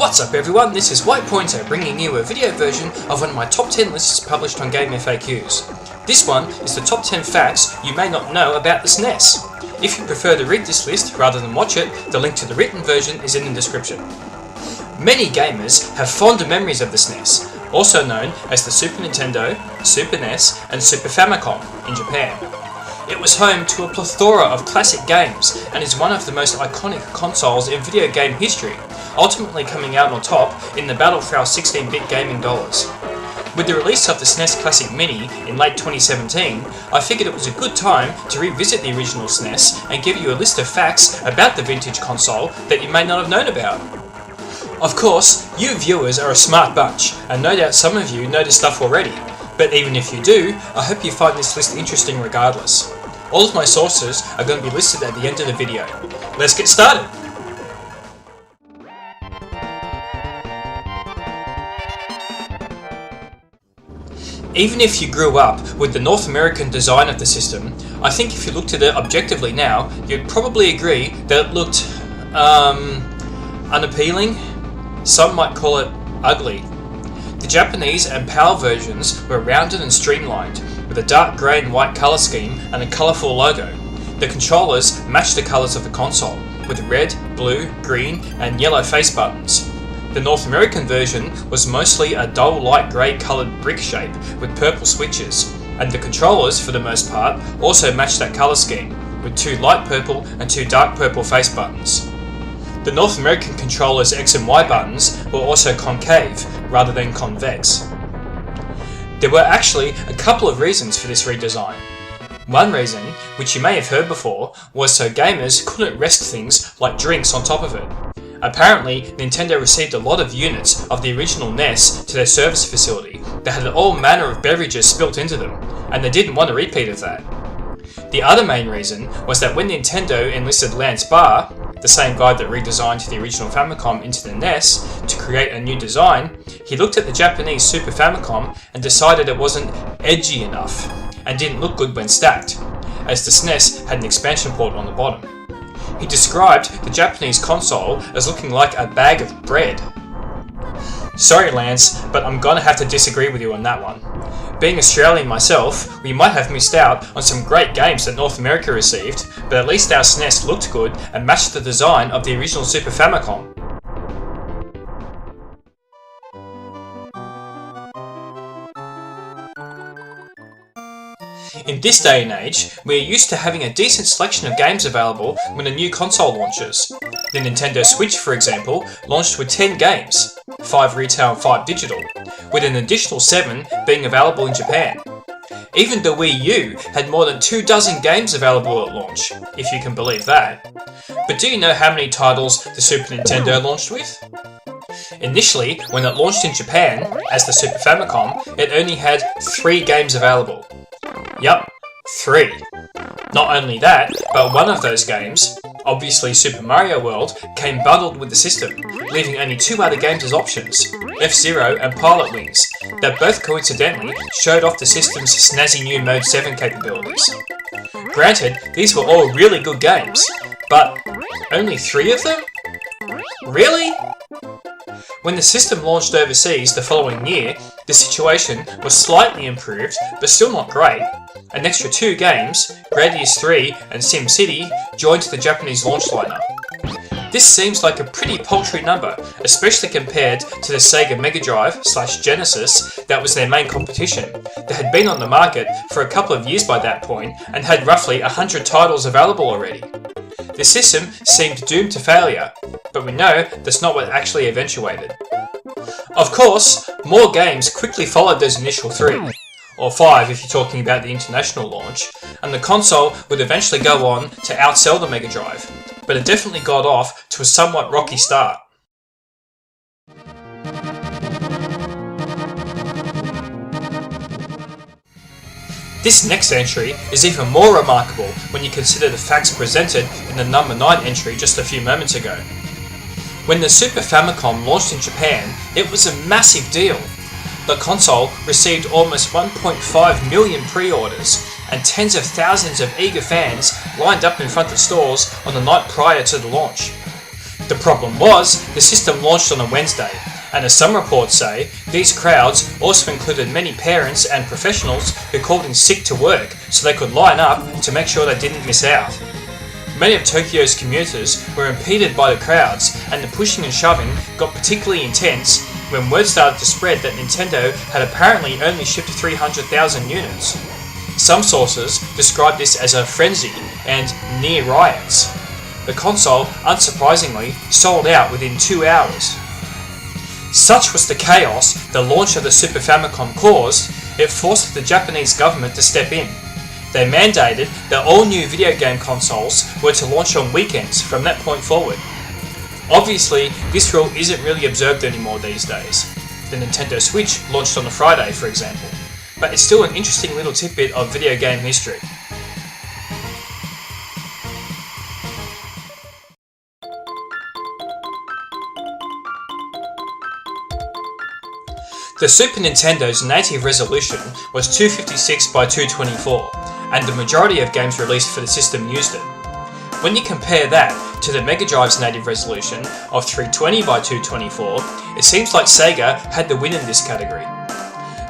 What's up everyone, this is White Pointer bringing you a video version of one of my top 10 lists published on Game FAQs. This one is the top 10 facts you may not know about the SNES. If you prefer to read this list rather than watch it, the link to the written version is in the description. Many gamers have fond memories of the SNES, also known as the Super Nintendo, Super NES and Super Famicom in Japan. It was home to a plethora of classic games and is one of the most iconic consoles in video game history, ultimately coming out on top in the battle for our 16-bit gaming dollars. With the release of the SNES Classic Mini in late 2017, I figured it was a good time to revisit the original SNES and give you a list of facts about the vintage console that you may not have known about. Of course, you viewers are a smart bunch, and no doubt some of you know this stuff already, but even if you do, I hope you find this list interesting regardless. All of my sources are going to be listed at the end of the video. Let's get started! Even if you grew up with the North American design of the system, I think if you looked at it objectively now, you'd probably agree that it looked unappealing. Some might call it ugly. The Japanese and PAL versions were rounded and streamlined, with a dark grey and white colour scheme and a colourful logo. The controllers matched the colours of the console, with red, blue, green and yellow face buttons. The North American version was mostly a dull light grey coloured brick shape with purple switches, and the controllers, for the most part, also matched that colour scheme, with 2 light purple and 2 dark purple face buttons. The North American controller's X and Y buttons were also concave, rather than convex. There were actually a couple of reasons for this redesign. One reason, which you may have heard before, was so gamers couldn't rest things like drinks on top of it. Apparently, Nintendo received a lot of units of the original NES to their service facility that had all manner of beverages spilt into them, and they didn't want a repeat of that. The other main reason was that when Nintendo enlisted Lance Barr, the same guy that redesigned the original Famicom into the NES, to create a new design, he looked at the Japanese Super Famicom and decided it wasn't edgy enough, and didn't look good when stacked, as the SNES had an expansion port on the bottom. He described the Japanese console as looking like a bag of bread. Sorry Lance, but I'm gonna have to disagree with you on that one. Being Australian myself, we might have missed out on some great games that North America received, but at least our SNES looked good and matched the design of the original Super Famicom. In this day and age, we are used to having a decent selection of games available when a new console launches. The Nintendo Switch, for example, launched with 10 games, 5 retail and 5 digital, with an additional 7 being available in Japan. Even the Wii U had more than 24 games available at launch, if you can believe that. But do you know how many titles the Super Nintendo launched with? Initially, when it launched in Japan, as the Super Famicom, it only had 3 games available. Yup, 3. Not only that, but one of those games, obviously Super Mario World, came bundled with the system, leaving only 2 other games as options, F-Zero and Pilot Wings, that both coincidentally showed off the system's snazzy new Mode 7 capabilities. Granted, these were all really good games, but only 3 of them? Really? When the system launched overseas the following year, the situation was slightly improved, but still not great. An extra 2 games, Gradius 3 and SimCity, joined the Japanese launch lineup. This seems like a pretty paltry number, especially compared to the Sega Mega Drive/Genesis that was their main competition, that had been on the market for a couple of years by that point and had roughly 100 titles available already. The system seemed doomed to failure, but we know that's not what actually eventuated. Of course, more games quickly followed those initial 3, or 5 if you're talking about the international launch, and the console would eventually go on to outsell the Mega Drive, but it definitely got off to a somewhat rocky start. This next entry is even more remarkable when you consider the facts presented in the number 9 entry just a few moments ago. When the Super Famicom launched in Japan, it was a massive deal. The console received almost 1.5 million pre-orders, and tens of thousands of eager fans lined up in front of stores on the night prior to the launch. The problem was, the system launched on a Wednesday, and as some reports say, these crowds also included many parents and professionals who called in sick to work so they could line up to make sure they didn't miss out. Many of Tokyo's commuters were impeded by the crowds, and the pushing and shoving got particularly intense when word started to spread that Nintendo had apparently only shipped 300,000 units. Some sources described this as a frenzy and near riots. The console, unsurprisingly, sold out within 2 hours. Such was the chaos the launch of the Super Famicom caused, it forced the Japanese government to step in. They mandated that all new video game consoles were to launch on weekends from that point forward. Obviously, this rule isn't really observed anymore these days. The Nintendo Switch launched on a Friday, for example, but it's still an interesting little tidbit of video game history. The Super Nintendo's native resolution was 256 by 224, and the majority of games released for the system used it. When you compare that to the Mega Drive's native resolution of 320 by 224, it seems like Sega had the win in this category.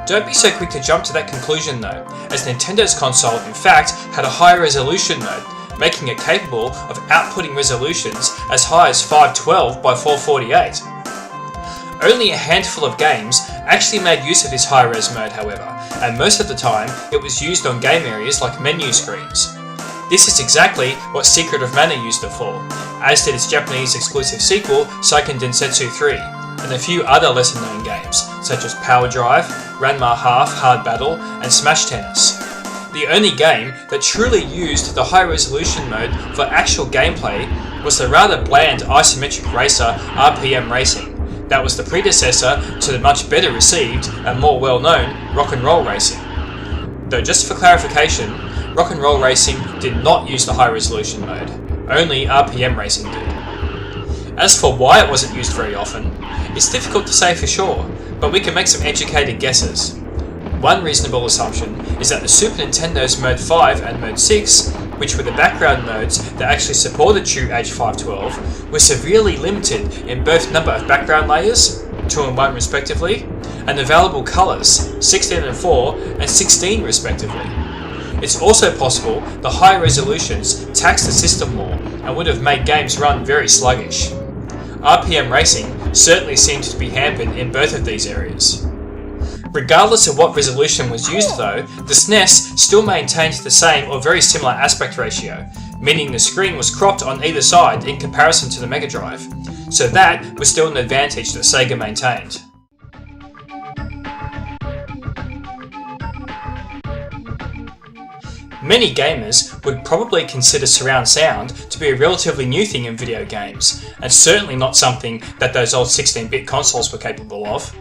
Don't be so quick to jump to that conclusion though, as Nintendo's console in fact had a higher resolution mode, making it capable of outputting resolutions as high as 512 by 448. Only a handful of games actually made use of this high-res mode, however, and most of the time it was used on game areas like menu screens. This is exactly what Secret of Mana used it for, as did its Japanese exclusive sequel, Seiken Densetsu 3, and a few other lesser-known games, such as Power Drive, Ranma Half Hard Battle, and Smash Tennis. The only game that truly used the high-resolution mode for actual gameplay was the rather bland isometric racer RPM Racing. That was the predecessor to the much better received and more well-known Rock and Roll Racing. Though just for clarification, Rock and Roll Racing did not use the high-resolution mode, only RPM Racing did. As for why it wasn't used very often, it's difficult to say for sure, but we can make some educated guesses. One reasonable assumption is that the Super Nintendo's Mode 5 and Mode 6, which were the background modes that actually supported true H512, were severely limited in both number of background layers, 2 and 1 respectively, and available colours, 16 and 4 and 16 respectively. It's also possible the higher resolutions taxed the system more and would have made games run very sluggish. RPM Racing certainly seemed to be hampered in both of these areas. Regardless of what resolution was used though, the SNES still maintained the same or very similar aspect ratio, meaning the screen was cropped on either side in comparison to the Mega Drive, so that was still an advantage that Sega maintained. Many gamers would probably consider surround sound to be a relatively new thing in video games, and certainly not something that those old 16-bit consoles were capable of.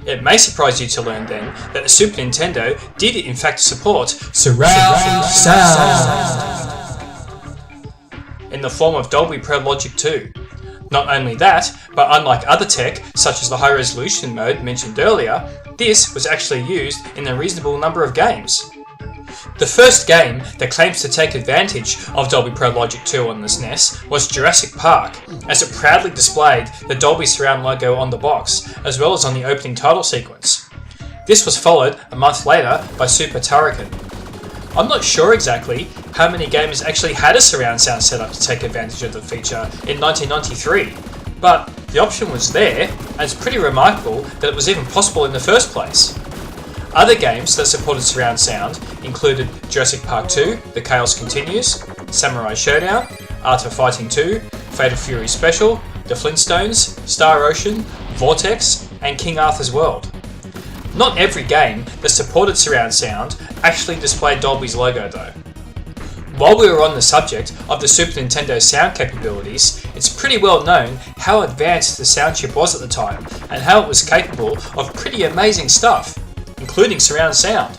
It may surprise you to learn then that the Super Nintendo did in fact support surround sound in the form of Dolby Pro Logic 2. Not only that, but unlike other tech, such as the high resolution mode mentioned earlier, this was actually used in a reasonable number of games. The first game that claims to take advantage of Dolby Pro Logic 2 on the SNES was Jurassic Park, as it proudly displayed the Dolby Surround logo on the box, as well as on the opening title sequence. This was followed a month later by Super Turrican. I'm not sure exactly how many gamers actually had a surround sound setup to take advantage of the feature in 1993, but the option was there, and it's pretty remarkable that it was even possible in the first place. Other games that supported surround sound included Jurassic Park 2, The Chaos Continues, Samurai Showdown, Art of Fighting 2, Fatal Fury Special, The Flintstones, Star Ocean, Vortex, and King Arthur's World. Not every game that supported surround sound actually displayed Dolby's logo though. While we were on the subject of the Super Nintendo's sound capabilities, it's pretty well known how advanced the sound chip was at the time and how it was capable of pretty amazing stuff, including surround sound.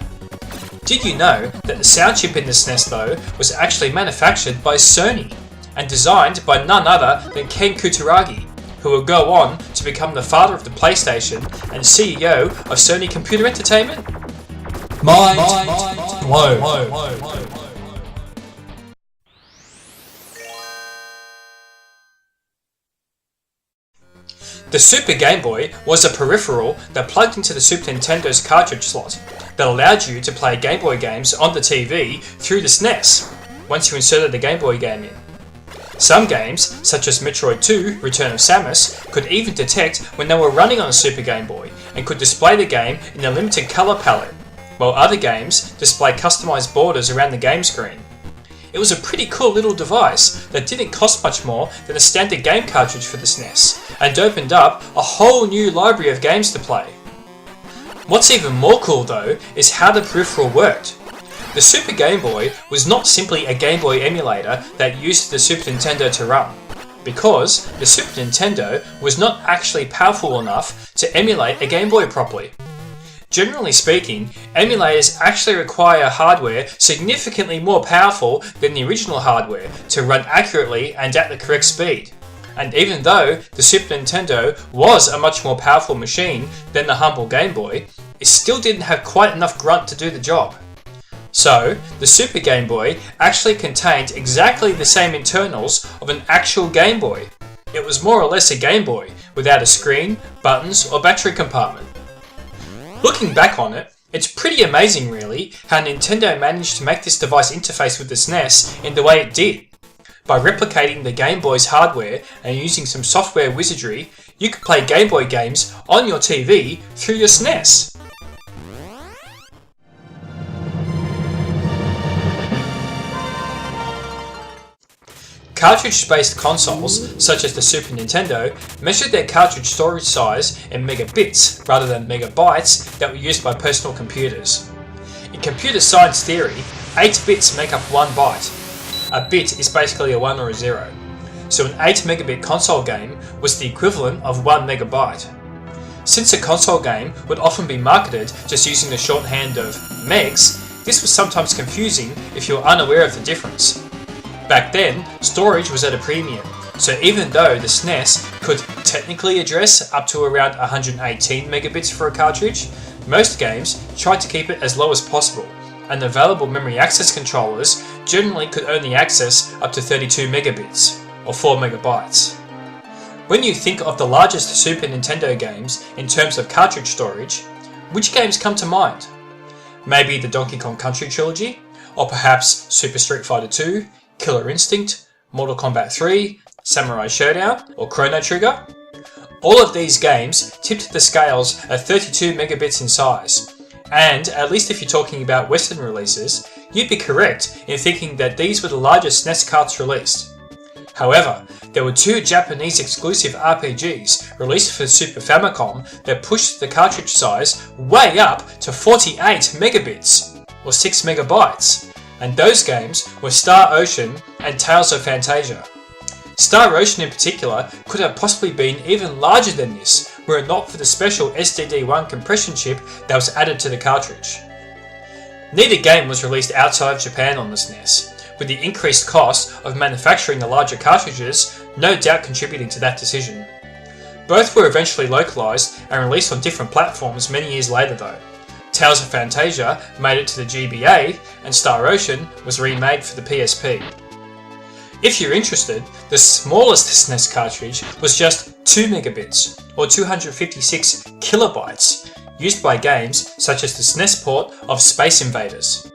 Did you know that the sound chip in the SNES though was actually manufactured by Sony and designed by none other than Ken Kutaragi, who would go on to become the father of the PlayStation and CEO of Sony Computer Entertainment? Mind blown. The Super Game Boy was a peripheral that plugged into the Super Nintendo's cartridge slot that allowed you to play Game Boy games on the TV through the SNES, once you inserted the Game Boy game in. Some games, such as Metroid 2 Return of Samus, could even detect when they were running on a Super Game Boy and could display the game in a limited colour palette, while other games display customised borders around the game screen. It was a pretty cool little device that didn't cost much more than a standard game cartridge for the SNES, and opened up a whole new library of games to play. What's even more cool though is how the peripheral worked. The Super Game Boy was not simply a Game Boy emulator that used the Super Nintendo to run, because the Super Nintendo was not actually powerful enough to emulate a Game Boy properly. Generally speaking, emulators actually require hardware significantly more powerful than the original hardware to run accurately and at the correct speed. And even though the Super Nintendo was a much more powerful machine than the humble Game Boy, it still didn't have quite enough grunt to do the job. So, the Super Game Boy actually contained exactly the same internals of an actual Game Boy. It was more or less a Game Boy, without a screen, buttons, or battery compartment. Looking back on it, it's pretty amazing really how Nintendo managed to make this device interface with the SNES in the way it did. By replicating the Game Boy's hardware and using some software wizardry, you could play Game Boy games on your TV through your SNES. Cartridge-based consoles, such as the Super Nintendo, measured their cartridge storage size in megabits rather than megabytes that were used by personal computers. In computer science theory, 8 bits make up 1 byte. A bit is basically a 1 or a 0, so an 8 megabit console game was the equivalent of 1 megabyte. Since a console game would often be marketed just using the shorthand of megs, this was sometimes confusing if you were unaware of the difference. Back then, storage was at a premium, so even though the SNES could technically address up to around 118 megabits for a cartridge, most games tried to keep it as low as possible, and available memory access controllers generally could only access up to 32 megabits, or 4 megabytes. When you think of the largest Super Nintendo games in terms of cartridge storage, which games come to mind? Maybe the Donkey Kong Country trilogy, or perhaps Super Street Fighter 2, Killer Instinct, Mortal Kombat 3, Samurai Showdown, or Chrono Trigger? All of these games tipped the scales at 32 megabits in size, and at least if you're talking about Western releases, you'd be correct in thinking that these were the largest SNES carts released. However, there were 2 Japanese exclusive RPGs released for Super Famicom that pushed the cartridge size way up to 48 megabits, or 6 megabytes. And those games were Star Ocean and Tales of Phantasia. Star Ocean in particular could have possibly been even larger than this were it not for the special SDD1 compression chip that was added to the cartridge. Neither game was released outside of Japan on the SNES, with the increased cost of manufacturing the larger cartridges no doubt contributing to that decision. Both were eventually localized and released on different platforms many years later though. Tales of Phantasia made it to the GBA, and Star Ocean was remade for the PSP. If you're interested, the smallest SNES cartridge was just 2 megabits, or 256 kilobytes, used by games such as the SNES port of Space Invaders.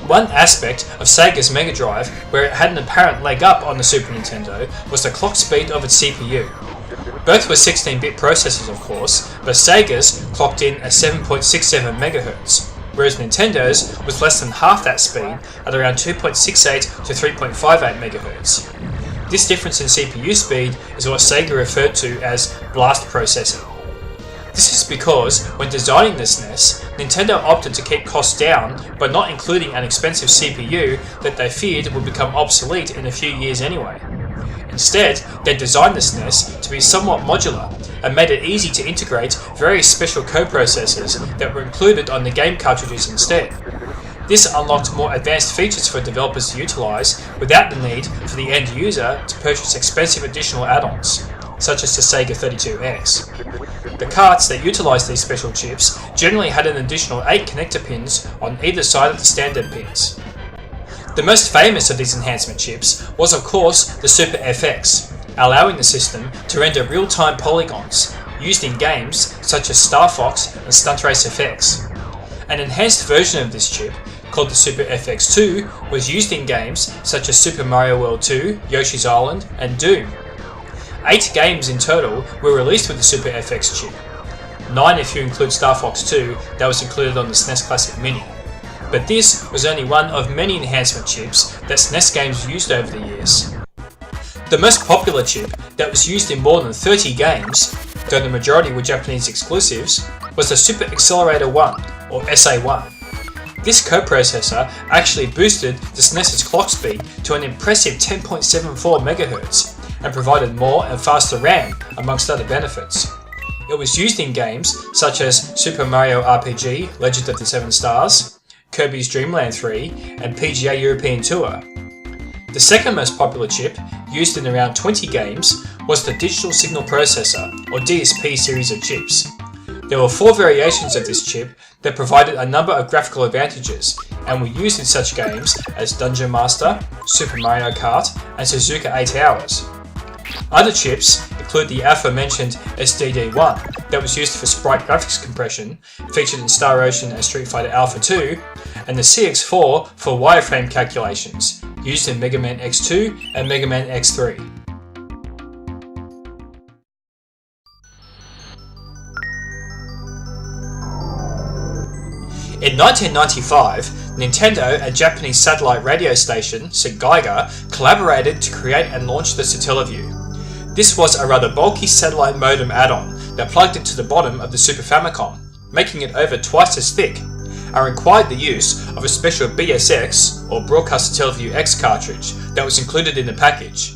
One aspect of Sega's Mega Drive where it had an apparent leg up on the Super Nintendo was the clock speed of its CPU. Both were 16-bit processors of course, but Sega's clocked in at 7.67 MHz, whereas Nintendo's was less than half that speed at around 2.68 to 3.58 MHz. This difference in CPU speed is what Sega referred to as blast processing. This is because, when designing the SNES, Nintendo opted to keep costs down by not including an expensive CPU that they feared would become obsolete in a few years anyway. Instead, they designed the SNES to be somewhat modular and made it easy to integrate various special coprocessors that were included on the game cartridges instead. This unlocked more advanced features for developers to utilize without the need for the end user to purchase expensive additional add-ons. such as the Sega 32X. The carts that utilised these special chips generally had an additional 8 connector pins on either side of the standard pins. The most famous of these enhancement chips was of course the Super FX, allowing the system to render real-time polygons, used in games such as Star Fox and Stunt Race FX. An enhanced version of this chip, called the Super FX2, was used in games such as Super Mario World 2, Yoshi's Island, and Doom. 8 games in total were released with the Super FX chip, 9 if you include Star Fox 2 that was included on the SNES Classic Mini. But this was only one of many enhancement chips that SNES games used over the years. The most popular chip that was used in more than 30 games, though the majority were Japanese exclusives, was the Super Accelerator 1, or SA1. This coprocessor actually boosted the SNES's clock speed to an impressive 10.74 MHz and provided more and faster RAM, amongst other benefits. It was used in games such as Super Mario RPG, Legend of the Seven Stars, Kirby's Dream Land 3, and PGA European Tour. The second most popular chip, used in around 20 games, was the Digital Signal Processor, or DSP series of chips. There were 4 variations of this chip that provided a number of graphical advantages, and were used in such games as Dungeon Master, Super Mario Kart, and Suzuka 8 Hours. Other chips include the aforementioned SDD1 that was used for sprite graphics compression, featured in Star Ocean and Street Fighter Alpha 2, and the CX4 for wireframe calculations, used in Mega Man X2 and Mega Man X3. In 1995, Nintendo and Japanese satellite radio station Sega collaborated to create and launch the Satellaview. This was a rather bulky satellite modem add-on that plugged into the bottom of the Super Famicom, making it over twice as thick, and required the use of a special BSX, or Broadcast Satellaview X cartridge, that was included in the package.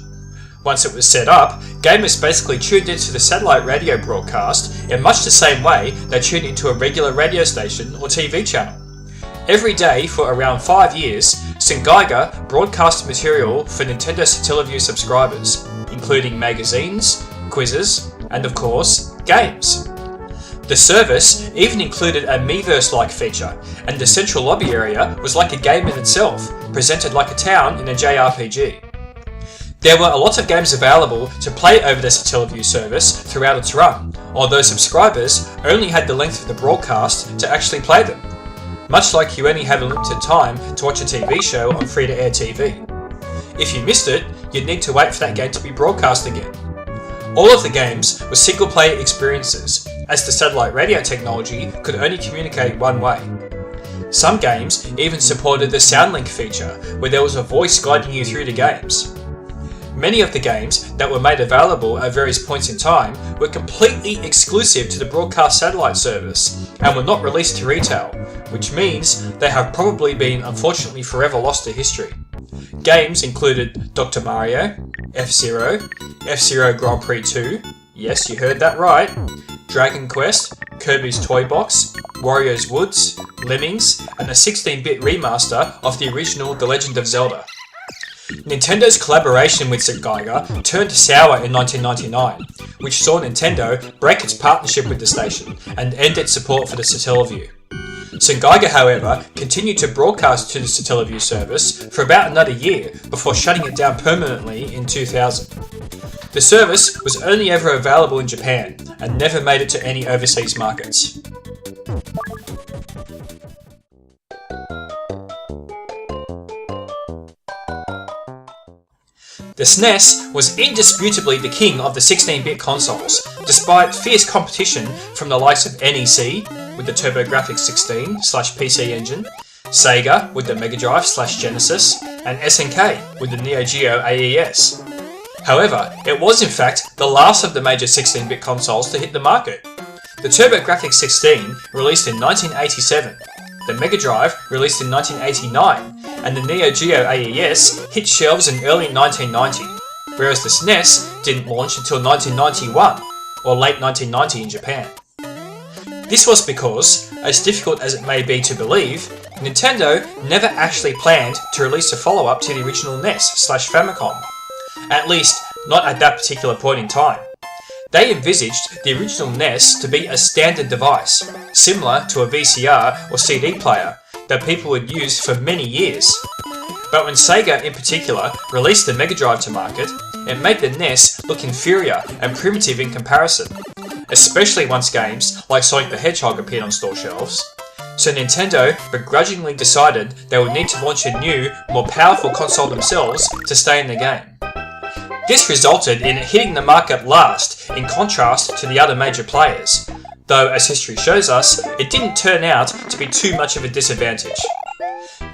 Once it was set up, gamers basically tuned into the satellite radio broadcast in much the same way they tuned into a regular radio station or TV channel. Every day for around 5 years, Sega broadcast material for Nintendo Satellaview subscribers, including magazines, quizzes, and of course, games. The service even included a Miiverse-like feature, and the central lobby area was like a game in itself, presented like a town in a JRPG. There were a lot of games available to play over the Satellaview service throughout its run, although subscribers only had the length of the broadcast to actually play them, much like you only had a limited time to watch a TV show on free-to-air TV. If you missed it, you'd need to wait for that game to be broadcast again. All of the games were single-player experiences, as the satellite radio technology could only communicate one way. Some games even supported the SoundLink feature, where there was a voice guiding you through the games. Many of the games that were made available at various points in time were completely exclusive to the broadcast satellite service and were not released to retail, which means they have probably been unfortunately forever lost to history. Games included Dr. Mario, F-Zero, F-Zero Grand Prix 2, yes you heard that right, Dragon Quest, Kirby's Toy Box, Wario's Woods, Lemmings, and a 16-bit remaster of the original The Legend of Zelda. Nintendo's collaboration with Sega turned sour in 1999, which saw Nintendo break its partnership with the station and end its support for the Satellaview. Sega, however, continued to broadcast to the Satellaview service for about another year before shutting it down permanently in 2000. The service was only ever available in Japan and never made it to any overseas markets. The SNES was indisputably the king of the 16-bit consoles, despite fierce competition from the likes of NEC with the TurboGrafx-16/PC engine, Sega with the Mega Drive/Genesis, and SNK with the Neo Geo AES. However, it was in fact the last of the major 16-bit consoles to hit the market. The TurboGrafx-16 released in 1987, the Mega Drive released in 1989, and the Neo Geo AES hit shelves in early 1990, whereas the SNES didn't launch until 1991, or late 1990 in Japan. This was because, as difficult as it may be to believe, Nintendo never actually planned to release a follow-up to the original NES/Famicom. At least, not at that particular point in time. They envisaged the original NES to be a standard device, similar to a VCR or CD player, that people would use for many years. But when Sega in particular released the Mega Drive to market, it made the NES look inferior and primitive in comparison, especially once games like Sonic the Hedgehog appeared on store shelves. So Nintendo begrudgingly decided they would need to launch a new, more powerful console themselves to stay in the game. This resulted in it hitting the market last, in contrast to the other major players, though as history shows us, it didn't turn out to be too much of a disadvantage.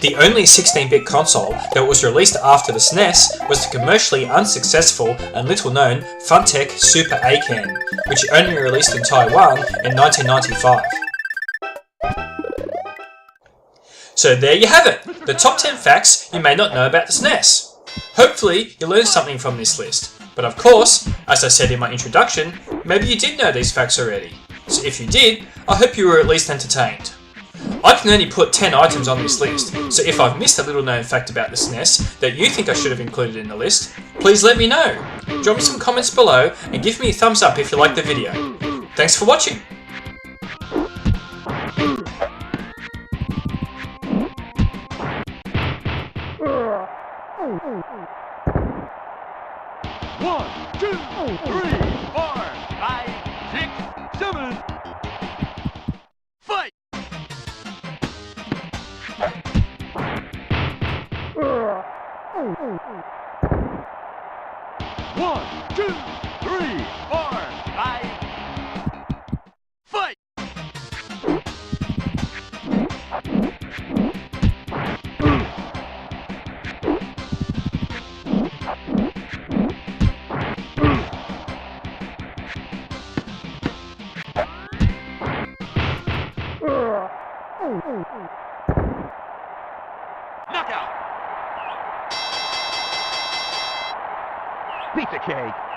The only 16-bit console that was released after the SNES was the commercially unsuccessful and little-known Funtech Super A-Can, which only released in Taiwan in 1995. So there you have it, the top 10 facts you may not know about the SNES. Hopefully you learned something from this list, but of course, as I said in my introduction, maybe you did know these facts already. So if you did, I hope you were at least entertained. I can only put 10 items on this list, so if I've missed a little known fact about the SNES that you think I should have included in the list, please let me know. Drop me some comments below and give me a thumbs up if you liked the video. Thanks for watching! One, two, three, 4, 5, 6, 7. Fight! One, two, three, 4, 5. Fight! Knockout! Pizza cake!